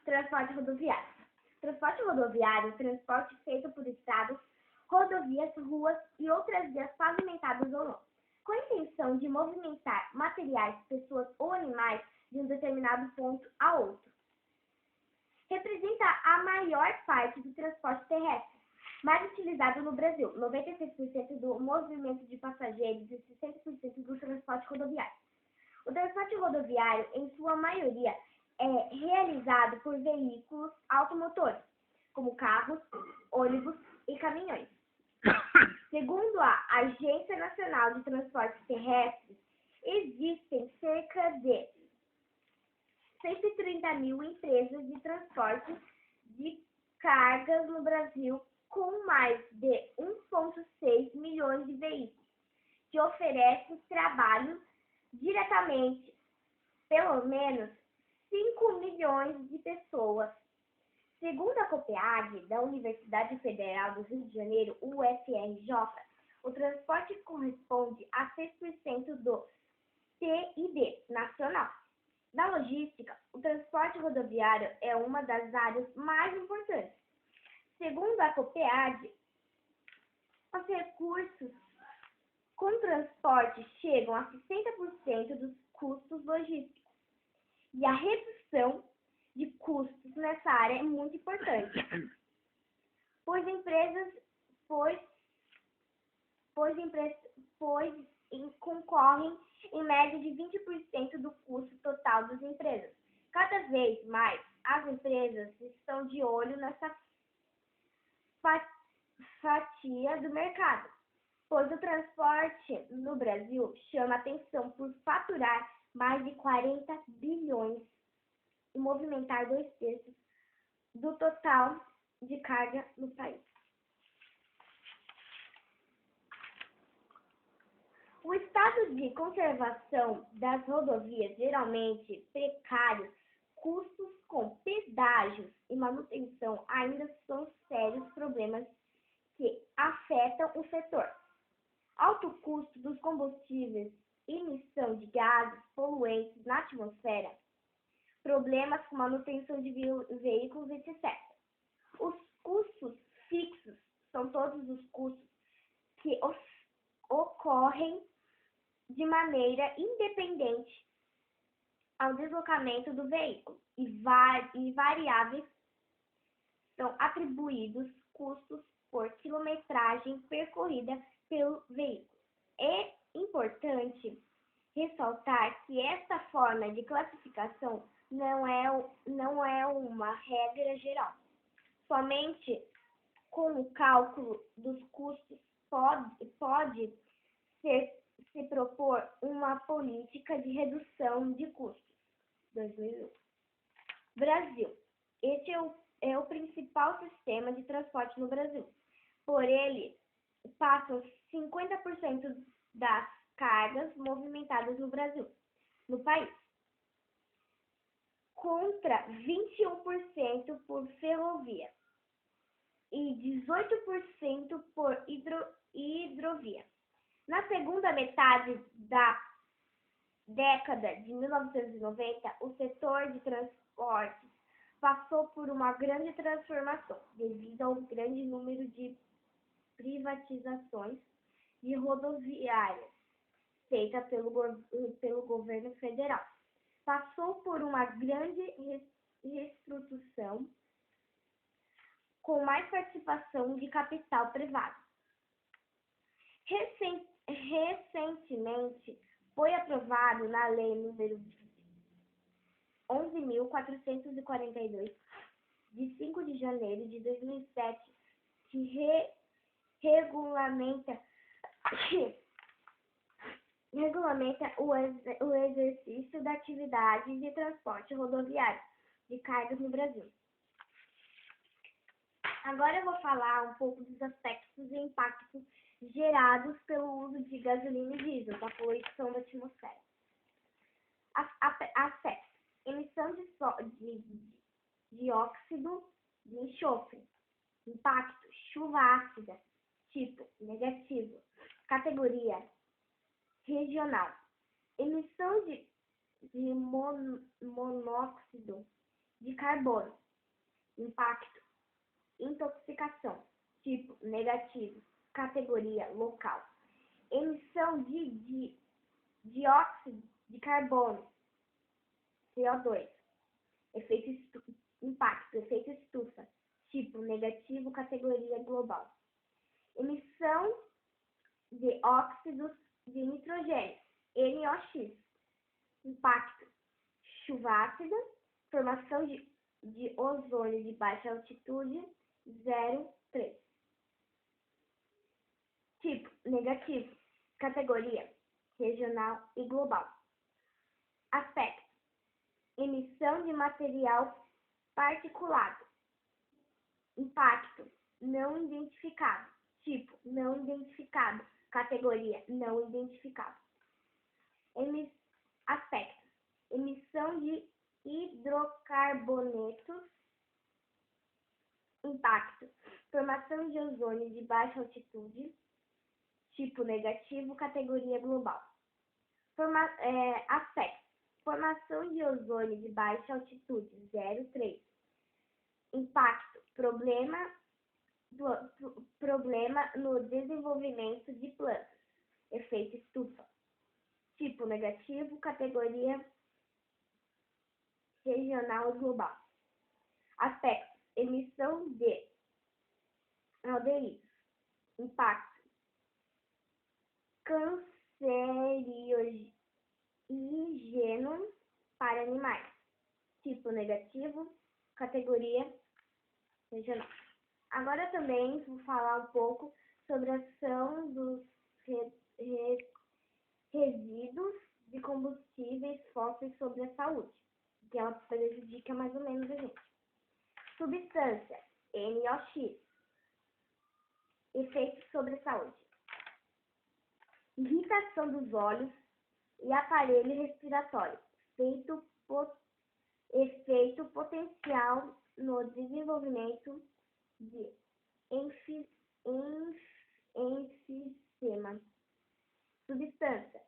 Transporte rodoviário. Transporte rodoviário é o transporte feito por estradas, rodovias, ruas e outras vias pavimentadas ou não, com a intenção de movimentar materiais, pessoas ou animais de um determinado ponto a outro. Representa a maior parte do transporte terrestre, mais utilizado no Brasil, 96% do movimento de passageiros e 60% do transporte rodoviário. O transporte rodoviário, em sua maioria, é realizado por veículos automotores, como carros, ônibus e caminhões. Segundo a Agência Nacional de Transportes Terrestres, existem cerca de 130 mil empresas de transporte de cargas no Brasil, com mais de 1,6 milhões de veículos, que oferecem trabalho diretamente, pelo menos 5 milhões de pessoas. Segundo a COPEAG, da Universidade Federal do Rio de Janeiro, UFRJ, o transporte corresponde a 6% do PIB nacional. Na logística, o transporte rodoviário é uma das áreas mais importantes. Segundo a COPEAG, os recursos com transporte chegam a 60% dos custos logísticos. E a redução de custos nessa área é muito importante, pois concorrem em média de 20% do custo total das empresas. Cada vez mais, as empresas estão de olho nessa fatia do mercado, pois o transporte no Brasil chama atenção por faturar mais de 40 bilhões e movimentar 2/3 do total de carga no país. O estado de conservação das rodovias, geralmente precário, custos com pedágios e manutenção ainda são sérios problemas que afetam o setor. Alto custo dos combustíveis, emissão de gases poluentes na atmosfera, problemas com manutenção de veículos, etc. Os custos fixos são todos os custos que ocorrem de maneira independente ao deslocamento do veículo e variáveis são atribuídos custos por quilometragem percorrida pelo veículo. É importante ressaltar que esta forma de classificação não é uma regra geral. Somente com o cálculo dos custos pode se propor uma política de redução de custos. 2001. Brasil. Este é o principal sistema de transporte no Brasil. Por ele passam 50% das cargas movimentadas no Brasil, no país, contra 21% por ferrovia e 18% por hidrovia. Na segunda metade da década de 1990, o setor de transportes passou por uma grande transformação devido ao grande número de privatizações de rodoviárias feita pelo governo federal. Passou por uma grande reestruturação com mais participação de capital privado. Recentemente, foi aprovado na Lei número 11.442, de 5 de janeiro de 2007, que regulamenta o exercício da atividade de transporte rodoviário de cargas no Brasil. Agora eu vou falar um pouco dos aspectos e impactos gerados pelo uso de gasolina e diesel da poluição da atmosfera. Aspectos: emissão de dióxido de enxofre. Impacto: chuva ácida. Tipo: negativo. Categoria: regional. Emissão de monóxido de carbono. Impacto: intoxicação. Tipo negativo. Categoria local. Emissão de dióxido de carbono, CO2. Impacto: efeito estufa. Tipo negativo. Categoria global. Emissão de óxidos de nitrogênio, NOx. Impacto: chuva ácida. Formação de ozônio de baixa altitude, 0,3. Tipo negativo. Categoria regional e global. Aspecto: emissão de material particulado. Impacto: não identificado. Tipo não identificado. Categoria não identificado. Aspectos: emissão de hidrocarbonetos. Impacto: formação de ozônio de baixa altitude, tipo negativo. Categoria global. Aspecto: formação de ozônio de baixa altitude, 0,3. Impacto: problema no desenvolvimento de plantas, efeito estufa, tipo negativo. Categoria regional e global. Aspectos: emissão de aldeídos. Impacto: cancerígeno para animais, tipo negativo. Categoria regional. Agora também vou falar um pouco sobre a ação dos resíduos de combustíveis fósseis sobre a saúde, que ela prejudica mais ou menos a gente. Substância: NOx. Efeitos sobre a saúde: irritação dos olhos e aparelho respiratório. Efeito potencial no desenvolvimento de enfisema. Substância: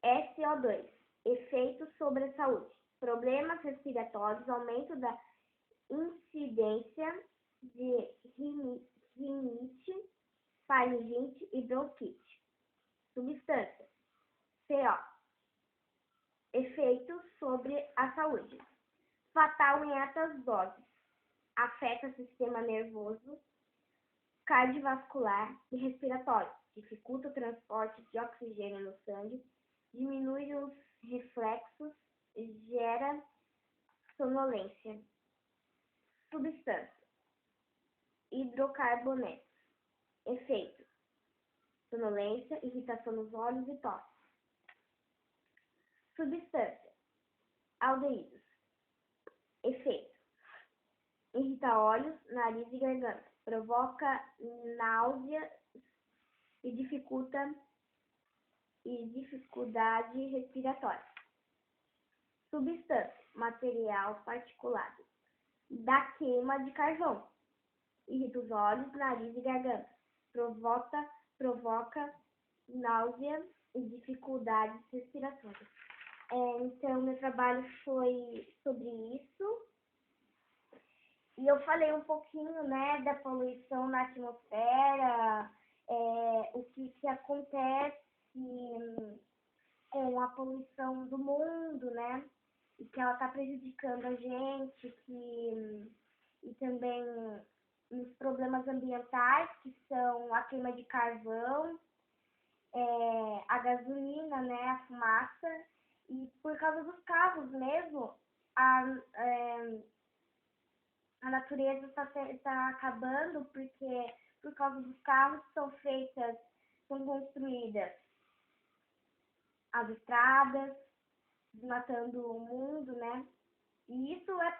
SO2. Efeitos sobre a saúde: problemas respiratórios, aumento da incidência de rinite, faringite e bronquite. Substância: CO. Efeitos sobre a saúde: fatal em altas doses, afeta o sistema nervoso, cardiovascular e respiratório, dificulta o transporte de oxigênio no sangue, diminui os reflexos, gera sonolência. Substância: hidrocarbonetos. Efeito: sonolência, irritação nos olhos e tosse. Substância: aldeídos. Efeito: irrita olhos, nariz e garganta, provoca náusea e dificuldade respiratória. Substância: material particulado da queima de carvão, irrita os olhos, nariz e garganta, provoca náusea e dificuldades respiratórias. Então, meu trabalho foi sobre isso. E eu falei um pouquinho, né, da poluição na atmosfera, o que acontece com a poluição do mundo, né, e que ela está prejudicando a gente, e também nos problemas ambientais, que são a queima de carvão, a gasolina, né, a fumaça, e por causa dos carros mesmo, a natureza está acabando, porque por causa dos carros são construídas as estradas, desmatando o mundo, né? E isso é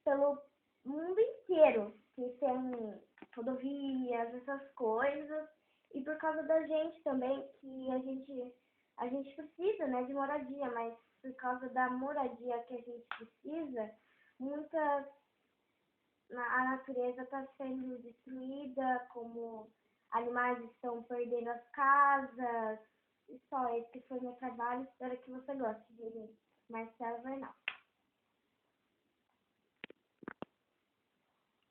pelo mundo inteiro, que tem rodovias, essas coisas, e por causa da gente também, que a gente precisa, né, de moradia, mas por causa da moradia que a gente precisa, a natureza está sendo destruída, como animais estão perdendo as casas. E só, esse foi meu trabalho, espero que você goste de Marcelo Vernal.